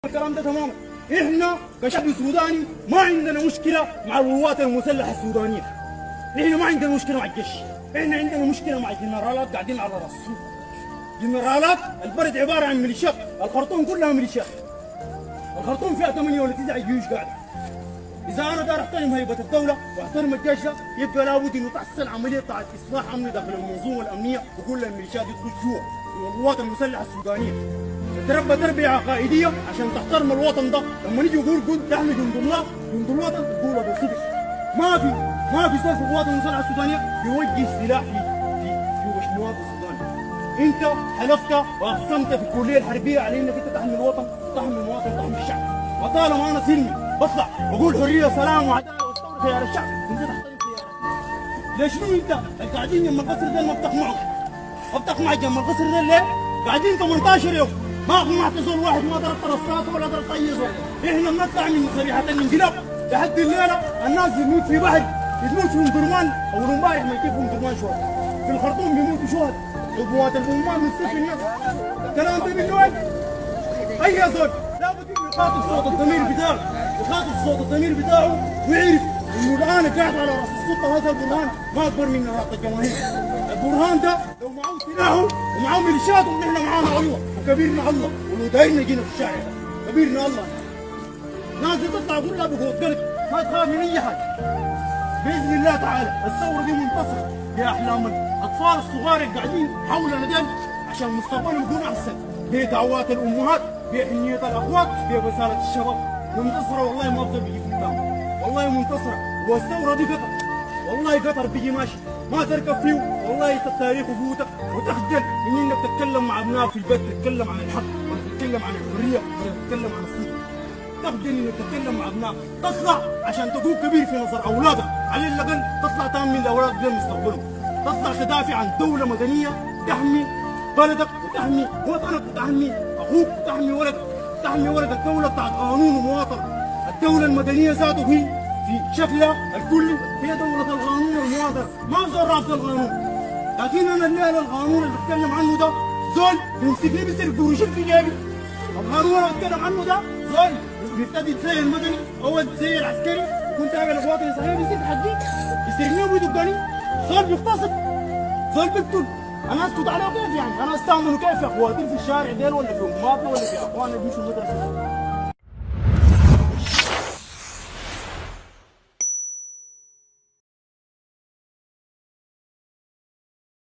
الكلام ده تماما. احنا كشعب سوداني ما عندنا مشكله مع القوات المسلحه السودانيه، احنا ما عندنا مشكله مع الجيش، احنا عندنا مشكله مع الجنرالات قاعدين على راس السوق. جنرالات البلد عباره عن ميليشيات، الخرطوم كلها ميليشيات، الخرطوم فيها 8 ولا 9 جيوش قاعده. اذا انا داير احترم هيبه الدوله واحترم الجيش ده، يبقى لابد انه تحصل عمليه بتاعت اصلاح امني داخل المنظومه الامنيه، وكل الميليشيات يدخل جوا والقوات المسلحه السودانيه تربى تربيه عقائديه عشان تحترم الوطن ده. لما نيجي نقول قلت احنا جند الله جند الوطن، تقول ده صدق. ما في زول في القوات المسلحه السودانيه بيوجه سلاح في وش مواطن سوداني. انت حلفت واقسمت في الكليه الحربيه على انك انت تحمي الوطن، تحمي المواطن، تحمي الشعب. وطالما انا سلمي بطلع بقول حريه سلام وعداله واستورد خيار الشعب، انت تحترم خيارك. ليش شنو انت قاعدين جنب القصر ده ما بفتح معك جنب القصر ده ليه؟ قاعدين 18 يوم ما اقنعت زول واحد، ما ضربت رصاصه ولا ضربت اي زول. احنا بنطلع من صريحه الانقلاب لحد الليله الناس بتموت في بحر، بتموت في درمان. اول امبارح ما يجيبوا درمان شهداء، في الخرطوم بيموتوا شهداء، عبوات الامام من سيف الناس. الكلام ده من وين؟ اي زول لابد انه يخاطب صوت الضمير بتاعه، يخاطب صوت الضمير بتاعه ويعرف انه الان قاعد على راس السلطه. هذا البرهان ما اكبر من نهاضه الجماهير. البرهان ده لو معه سلاحه ومعه ميليشياته نحن معانا الله وكبيرنا الله، ولو دايرنا جينا في الشارع كبيرنا الله. ناس تطلع كلها بقوة قلب، ما تخاف من اي حاجه. باذن الله تعالى الثوره دي منتصره باحلام الاطفال الصغار اللي قاعدين حولنا ديل عشان مستقبلهم يكون احسن، بدعوات الامهات، بحنيه الاخوات، ببساله الشباب. منتصره والله ما بقدر بيجي قدام، والله منتصره. والثوره دي قطر، والله قطر بيجي ماشي ما تركب فيه. والله التاريخ وجودك وتخجل من انك تتكلم مع ابنائك في البيت، تتكلم عن الحق ولا تتكلم عن الحريه ولا تتكلم عن الصدق. تخجل انك تتكلم مع ابنائك، تطلع عشان تكون كبير في نظر اولادك، على الاقل تطلع تامن لاولادك دول مستقبلهم، تطلع تدافع عن دوله مدنيه تحمي بلدك وتحمي وطنك وتحمي اخوك وتحمي ولدك، تحمي ولدك. دوله بتاعت قانون ومواطنه. الدوله المدنيه ذاته هي في شكلها الكلي هي دولة القانون والمواطنة، ما زول رابط القانون. لكن أنا الليلة القانون اللي بتكلم عنه ده زول بيمسكني بيسرق قروشين في جيبي. القانون اللي بتكلم عنه ده زول بيبتدي زي المدني أو زي العسكري، وكنت أقابل الوطني صحيح بيسرق حقي، يسرقني ويدقني. زول بيغتصب، زول بيقتل. أنا أسكت عليه كيف يعني؟ أنا أستعمله كيف يا أخواتي في الشارع ديل ولا في أمهاتنا ولا في أخواننا اللي بيمشوا المدرسة؟